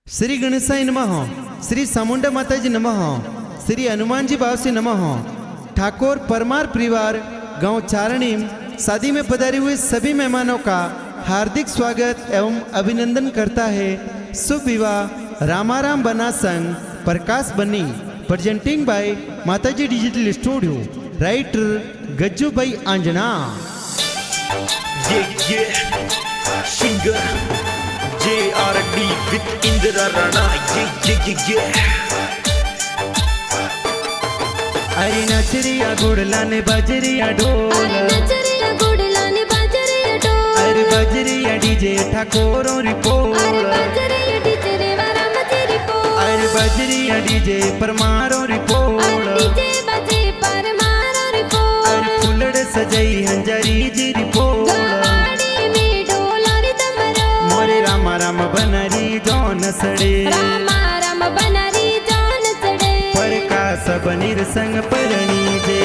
श्री गणेशाय नमः, श्री चामुंडा माताजी नमः, श्री हनुमान जी बाव से नमः। ठाकुर परमार परिवार गांव चारणी शादी में पधारे हुए सभी मेहमानों का हार्दिक स्वागत एवं अभिनंदन करता है। शुभ विवाह रामाराम बना संघ प्रकाश बनी, प्रेजेंटिंग बाय माताजी डिजिटल स्टूडियो, राइटर गज्जू भाई Anjana. Singer JRD with Indra Rana, अरे नचरिया गुड़लाने बजरिया ढोल, अरे बजरिया डीजे ठाकोरों रिपोल, अरे बजरिया डीजे परमारों रिपोल, अरे फुलड़ सजाई हंजारी जी रिपोल, मोरे रामा राम बनरी जौन सड़े, प्रकाश बनिर संग परणी जे।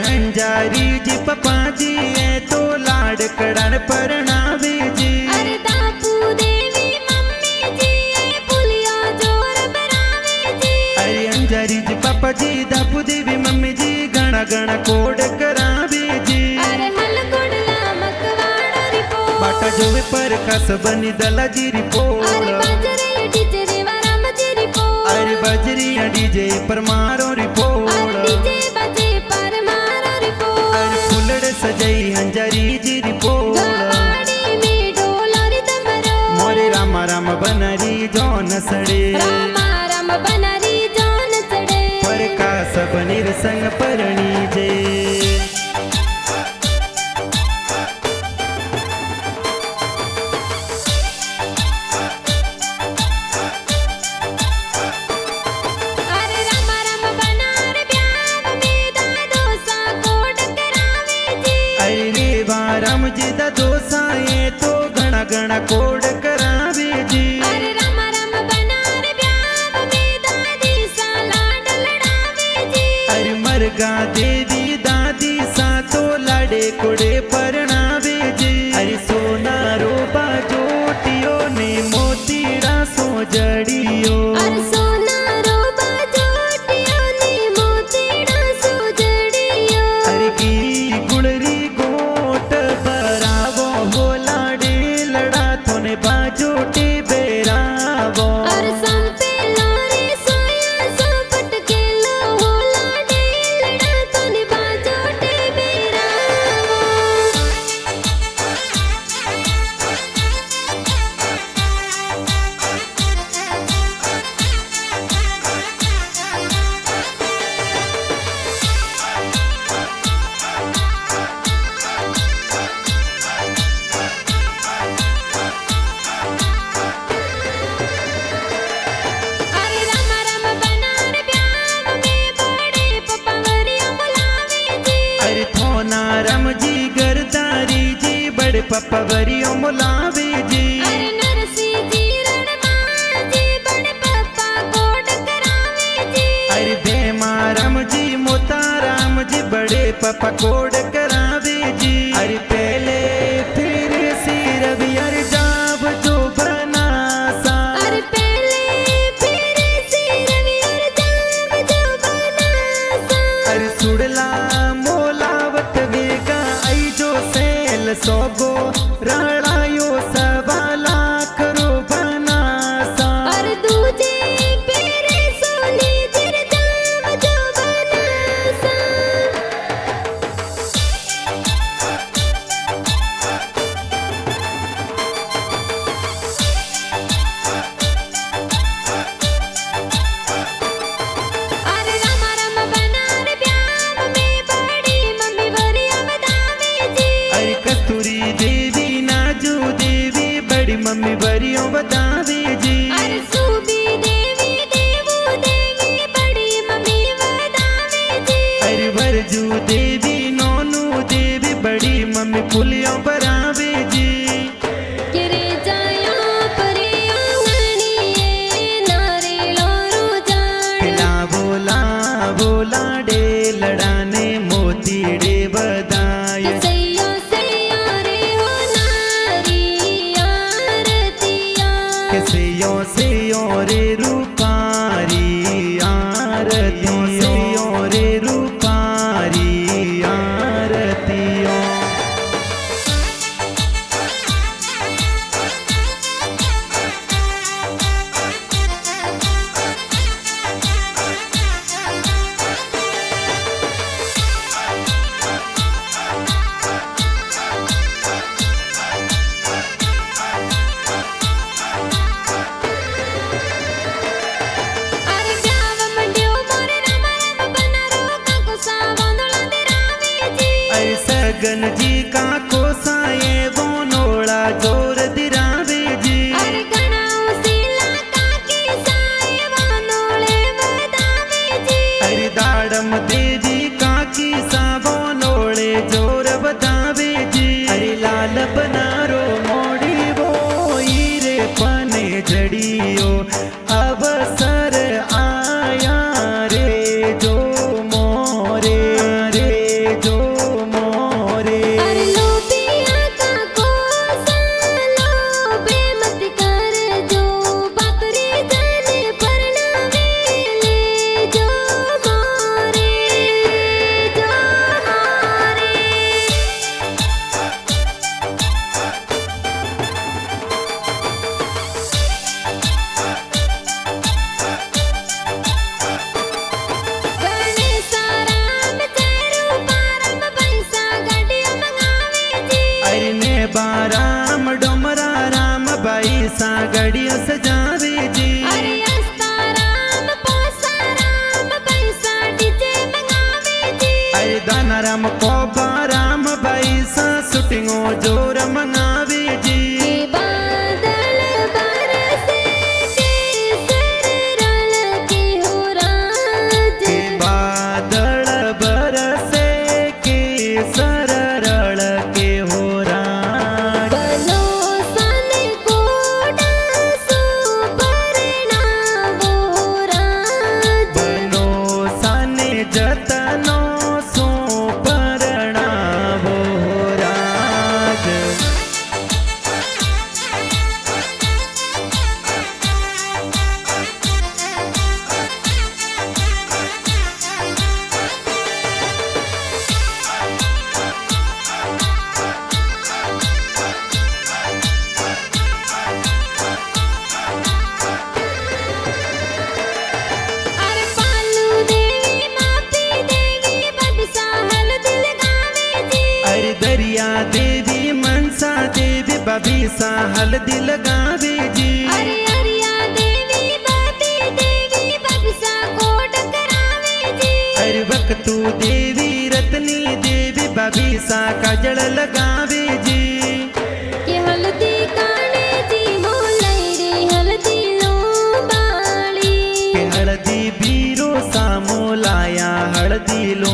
हंजारी जी पपा जी है तो लाड कड़न परणावे जी, अरे दापू देवी मम्मी जी है पुलिया जोर बरावे जी, अरे हंजारी जी पापा जी दापू देवी मम्मी जी गणा गणा कोड करावे जी, अरे हल गुड़ला मकवाड़ा रिपो, बाटा जोवे पर कस बनी दला जी रिपो, अरे बजरे डीजे वाराम जी रिपो, अरे बजरिया डीजे परमारो रिपो, अरे डीजे बजे परमारो रिपो, अरे फुलड़ सजाई हंजारी जी रिपो, गाड़ी में डोलारी तमरो, मोरे रामा राम बनरी जौन सड़े, रामा राम बनरी जौन सड़े, प्रकाश बनिर संग परणी जे। अरे रामा राम बनार ब्याह में दादो सा कोड करावे जी, अरे रे बाराम जी दा दोसा ये तो घना घना कोड करावे जी, अरे रामा राम बनार ब्याह में दादी सा लाड लड़ावे जी, अरे मरगा देवी दादी सा तो लाडे कोडे परणावे जी, अरे सोना रोबा जोटियो ने मोतीड़ा सो जड़ियो, अरे सोना रोबा जोटियो ने मोतीड़ा सुजड़ियो, अरे की गुड़री गोट बरावो हो लाडे लड़ा थोने बाजोटे बेरावो, अरे संपे लोरी सोया सोपट के लो होला डे लड़ा तो निभा जोटे बेरावो। अरे रामा राम बनार ब्याह में बड़े पप्पा वरिया बुलावे जी, अरे थोना राम जी गरदारी जी बड़े पप्पा वरियो मुलावे जी, अरे नरसी जी रणमा जी बड़े पप्पा कोड करावे जी, अरे भेमा राम जी मोता राम जी बड़े पप्पा कोड करावे जी, अरे पहले फिर सिर भी अरे जाब जो बनासा, अरे पहले फिर सिरवी और जाम जो बनासा, अरे सुड़ला मोलावत वेगा आई जो सेल सोगो राणायो सवा लाख रो बनासा, अरे दूजे फिर सोली जिर जाम जो बनासा। अरे रामा राम बनार ब्याह में बड़ी मम्मी वरिया बतावे जी, अरे कस्तूरी दे जीजू देवी नोनू देवी बड़ी मम्मी पुलियों पर आवे जी किरे जाया परे आंगणीए नारियल रो खिला जान बोला बोला डे लड़ाने मोती डे बधाई सैया सैया रे हो नारी आरतिया कैसे यो से यो रे रूपारी आरतियों से यो रे रूपारी आरतियों अरे ब्याव मंड्यो मोरे राम राम बनारो काको सावंदला दे रावे जी अरे सगन जी का कोसाए वो नोड़ा जोर दिरावे जी अरे गणाऊ सीला काकी साए वानोळे बदावे जी अरे दाड़म देवी काकी सावो नोड़े जोर बतावे जी अरे लाल बनारो मोड़ी वो हीरे पने जड़ियो अवसर आया रे जो मोरे अरे लोबिया काको सालो बेमत कर जो बापरी जाने परनावे ले जो मोरे गणेशा राम तेरू पारम पैसा गड्डियों मंगावे जी अरे ने बाराम डोमरा राम बाई सा गड़ियों सजावे जी अरे अस्ता राम पोसा राम पैसा डीजे मंगावे जी अरे दाना राम कोबा राम बाई सा सुटिंगो जोर मंगावे जी के बादल बरसे केसर रल के हो राज के बादल बरसे के सररल के हो राज बनो सन कोडा सुपरना वो राज बनो सने जतनो सो परणावो राज अरे पालू देवी मापी देवी बबिसा हल दिल गावे जी अरे दरिया देवी मनसा देवी बबी सा हल्दी लगावे जी अरे अरिया देवी बाबी देवी बबिसा कोट करावे जी अरे वक्तू देवी रत्नी देवी बबी सा काजल लगावे जी कि हल्दी काने जी मोलाई रे हल्दी लो बाली के हल्दी बीरो सामो लाया हल्दी लो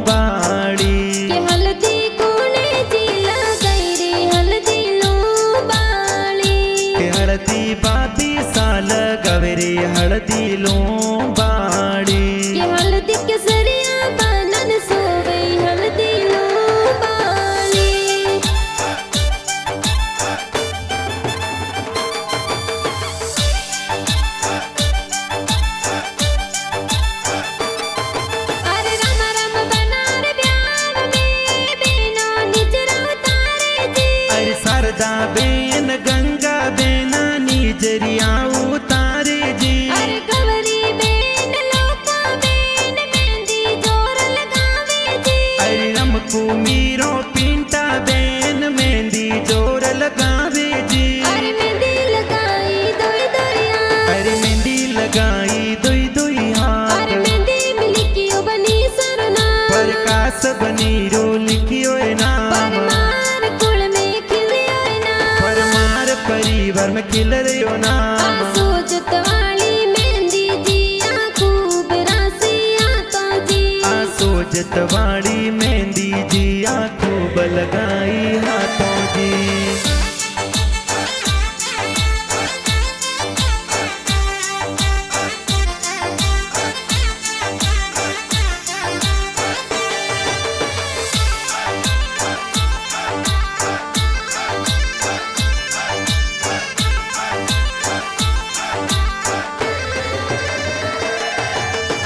बाड़ी कि हल्दी कोने जी लगाई रे हल्दी लो बाली के हल्दी बाबी सा लगावे रे हल्दी लो बाड़ी कि हल्दी के सरिया बनन सोवे हल्दी लो बाली अरे राम राम बनार ब्याव में बिना निजरा उतारे जी अरे शारदा बेन गंगा बेना निजरिया उतारे जी अरे गवरी बेन लोका बेन मेहंदी जोर लगावे जी अरे रमकू मीरो पिंटा बेन मेहंदी जोर लगावे जी अरे मेहंदी लगाई दोई दोया अरे मेहंदी लगाई दुई दुई हाथ अरे मेहंदी मिली क्यों बनी सरना प्रकाश बनी रो लिखियो नाम परमार कुल में खिलियो ना परमार परिवार में खिल रहो नाम सोचत वाली मेहंदी जी खूब रासिया तो जी सोच इज्जत वाली मेहंदी जी आ खूब लगाई हाथों जी।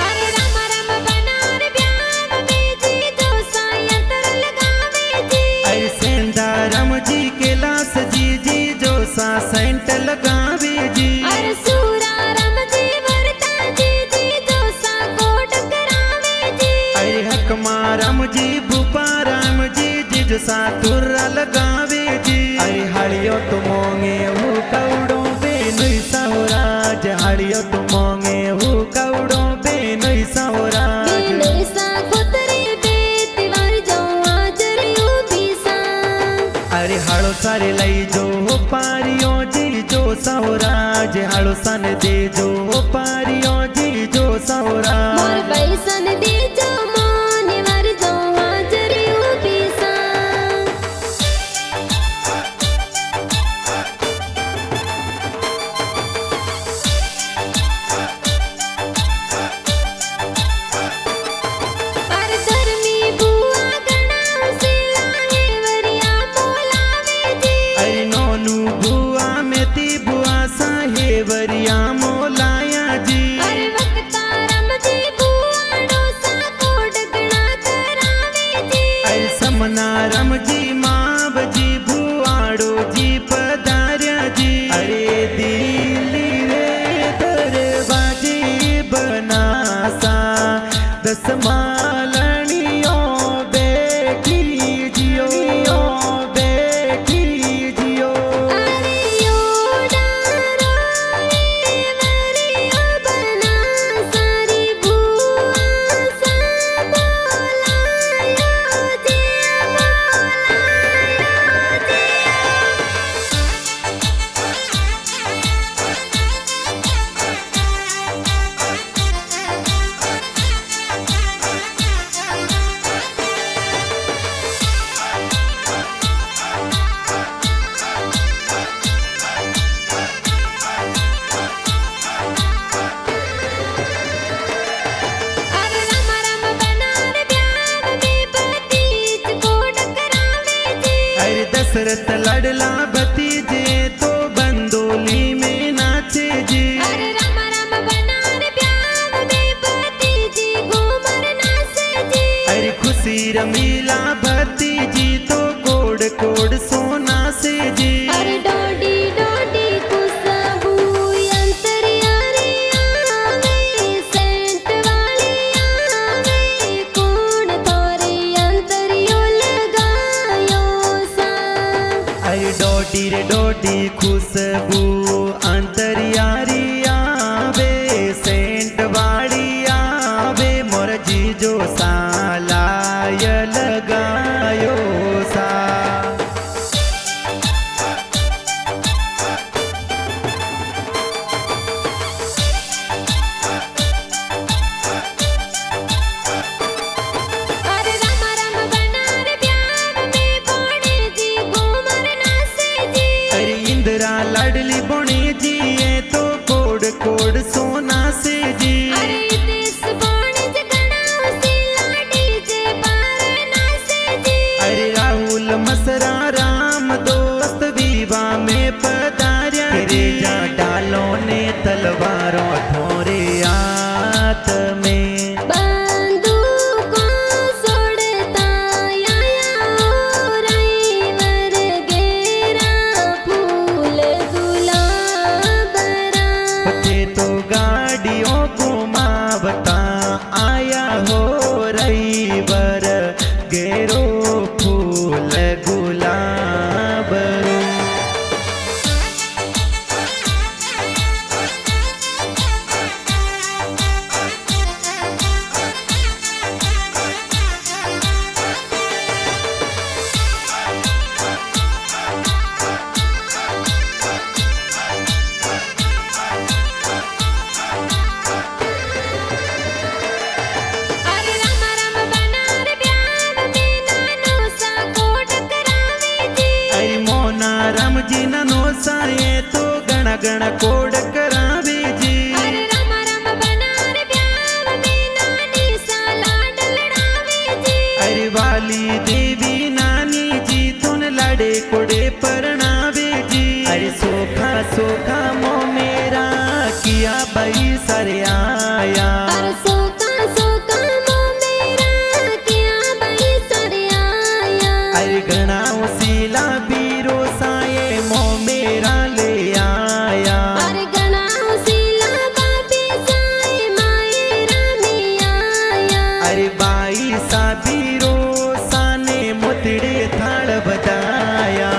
अरे रामा राम बनार ब्याह में जी जो सायंत्र लगावे जी। अरे सेंधाराम जी के लास जी जी जो सा सेंट लगावे जी। अरे सूरा राम जी वरता जी जी जो सा कोट करावे जी। अरे हकमाराम जी भूपाराम जी जी जो सा तुर्रा लगावे जी। अरे हड़ियो तो मोंगे वो कौड़ो बेनुई सावराज, हड़ियो तो मोंगे वो कौड़ो बेनुई सावराज। बेनुई सा खुतरे बेतिवार जो आजरी उभी सा। अरे हड़ो सारे लई जो पारियो जी जो सावराज, हड़ो सन दे जो पारियो जी जो मोर सावराज। बैसन दे जो मोने वर जो आजरी उभी सा। अरे धर्मी बुआ गणाव से लाहे वरिया बोलावे जी। अरे नोनू बुआ मेती बुआ साहेवरिया मोलाया जी। अरे वक्तारम जी बुआ डोसा कोड गणा करावे जी। अरे समनारम जी माव जी भुआड़ो जी पधार्या जी। अरे दिल्ली रे दरवाजे बनासा दस मालनियों बेटी जियो बेटी जियो। अरे योडारो वरिया बना सारी बुआ सा बोलायो जी बोलायो जी। अरे राम राम बनार ब्याह में भतीज कोड करावे जी। अरे दशरथ लड़ला भतीजे तो बंदोली में नाचे जी। अरे राम राम बनार ब्याह में भतीजी घूमर नाचे जी। अरे खुशी रमीला भतीजी तो कोड कोड सोना से जी। अरे डोडी डोडी खुशबू अंतरियारी आवे सेंट वाली आवे। कौन तोरे अंतरियो लगायो सा। अरे डोडी रे डोडी खुशबू अंतरियारी आवे सेंट वाड़ी आवे मोर जी जो सालाय लगायो सा। अरे राम राम बनार ब्याह में बोणे जी घूमर नाचे जी। अरे इंदिरा लाडली बोणी जी ये तो कोड कोड सोना से जी। अरे देश बोणे जगणाव से लाडी जे बार नाचे जी। अरे राहुल मसरा राम दोस्त विवाह में पधार्या रे जा डालो ने तलवारों थोरे हाथ में। बंदूकों सोड़ता आया ड्राइवर गेरा फूल गुलाबरा। बच्चे तो गाड़ियों घुमावता आया हो रही बर गेरो फूल गुलाब रो। अरे राम राम बना गणा कोड करावे जी। अरे राम राम बनार ब्याव में नानी सा लाड लड़ावे जी। अरे वाली देवी नानी जी तुन लाडे कोडे परणावे जी। अरे सोखा सोखा मो मेरा किया भाई सरे आया। अरे सोका सोका मो मेरा किया भाई सरे आया। अरे गणा उसीला बीरो साये मो मेरा ले आया। अरे गणा उसीला बाबी साए माए रामी आया। अरे बाई सा बीरो साने मोतड़े थाल बताया।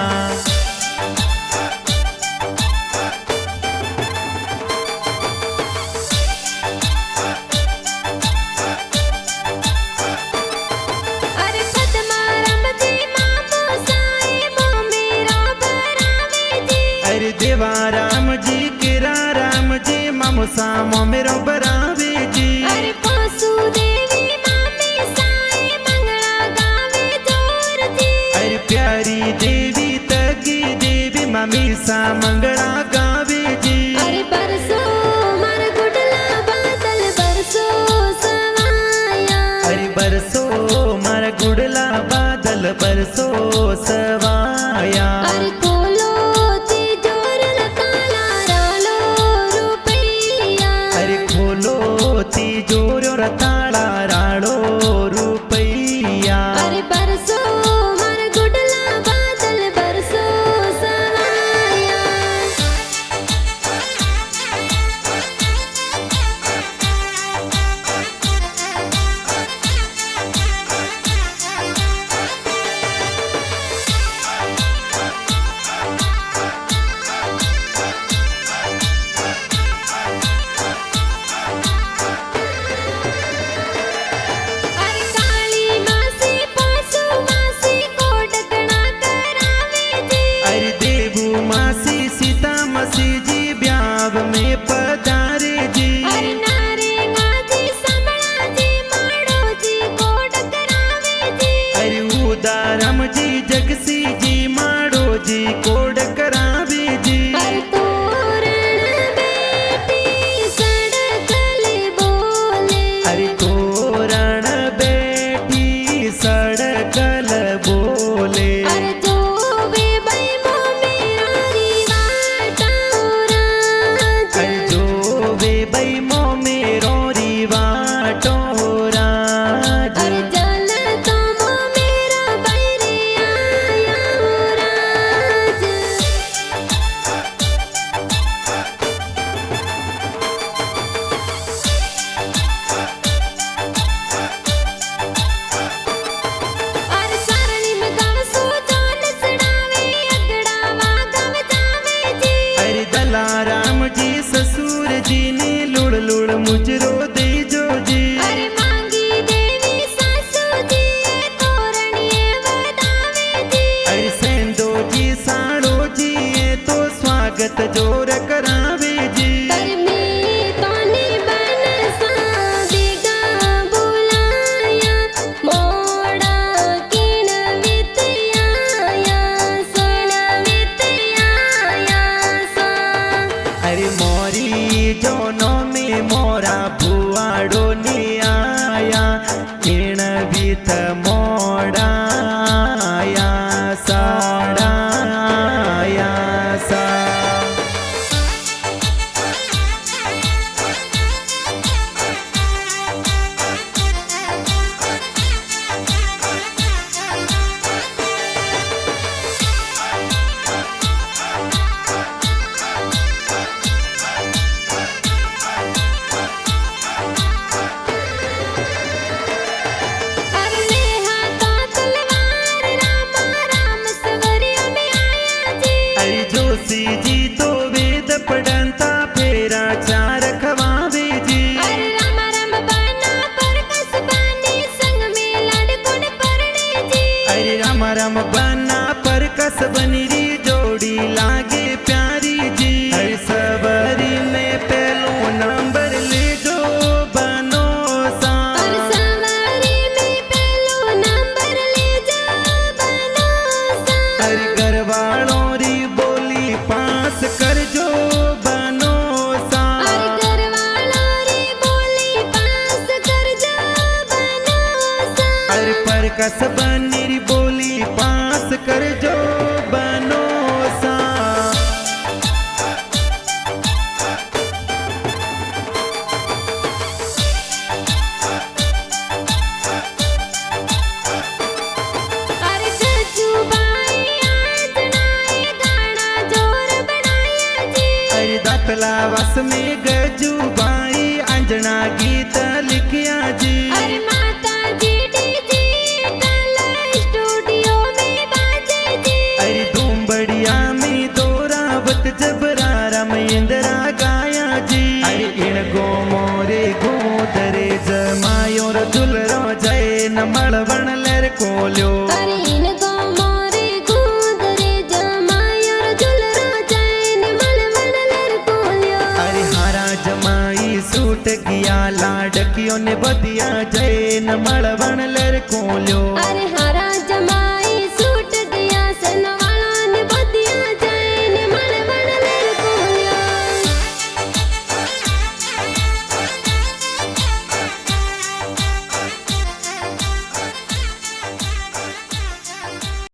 अरे पद्मा राम जी मामो साए मो मेरा बरावे जी। अरे देवा राम जी किरा राम जी मामुसा मो मेरो बरावे जी। अरे पासु देवी मामी साए मंगला गावे जोर जी। अरे प्यारी देवी तगी देवी मामी सा मंगला गावे जी। अरे बरसो मार गुडला बादल बरसो सवाया। अरे बरसो मारा गुड़ला बादल बरसो सवाया। अरे खोलो तिजोर काला रालो रुपैया। अरे खोलो तिजोरो रताड़ा राड़ो रुपैया। अरे बरसो मार गुडला बादल बरसो सवाया। अरे काली मासी पासु मासी कोड गणा करावे जी। अरे देवू मासी सीता मसी जी ब्याव में पधारे जी। अरे नारे गाजी संभला जी माड़ो जी कोड करावे जी। अरे उदारम जी जगसी जी माड़ो जी कोड करावे जी। अरे तोरण बेटी सड़कले बोले। अरे तोरण बैठी सड़कल बोले। अरे जो वे भाई मो मेरा रिवाटा राज। अरे जो वे बई मो मेरो रिवाटो राज। अरे जल तो मो मेरा बैरे आया राज। अरे सारणी में गाव सो जान सड़ावे अगड़ावा गाव जावे जी। अरे दलाराम जी ससुर जी ने लुड़ लुड़ मुजरो दे जो जी। अरे मांगी देवी सासू जी तोरणिए वदावे जी। अरे सेंदो जी साड़ो जी ये तो स्वागत जोर करावे जी। अरे मैं तोनी बन सादिगा बुलाया। मोड़ा किन वितयाया सुन वितयाया सा। अरे मोरी जोनो में मोरा भुआड़ो ने आया। इण भीत मोड़ा आया साड़ाया सा। अरे नेहा तो तलवार रामा राम सवरिया में आया जी। अरे जोशी जी तो वेद पढ़ंता फेरा चार खवावे जी। अरे राम राम बना पर कसबानी संग में लड़कुड़ परणे जी। अरे राम राम बना पर कस बनिरी जोड़ी लागे प्यारी जी। अरे सबरी में पहलो नंबर ले जो बनो सा। अरे सवारी में पहलो नंबर ले जा बनो सा। अरे घरवालों री बोली पास कर जो कसबनी री बोली पास कर जो बनो सा। अरे गजूबाई आंजनाए गाना जोर बनाया जी। अरे दातला वस में गजूबाई अंजना गीत लिखिया जी। अरे माता जी डिजिटल स्टूडियो में बाजे जी। अरे धूमबड़िया में दोरावत जबरारा में इंदिरा गाया जी। अरे इन गो मोरे गोदरे जमायो र दुलरो जय न मळवण लर कोल्यो। अरे इनको मोरे गुदरे जमायो जुलरो जैन मन मन लर कोल्यो। अरे हारा जमाई सूट गया लाडकियों ने बदिया जय न मळवण लर कोल्यो। अरे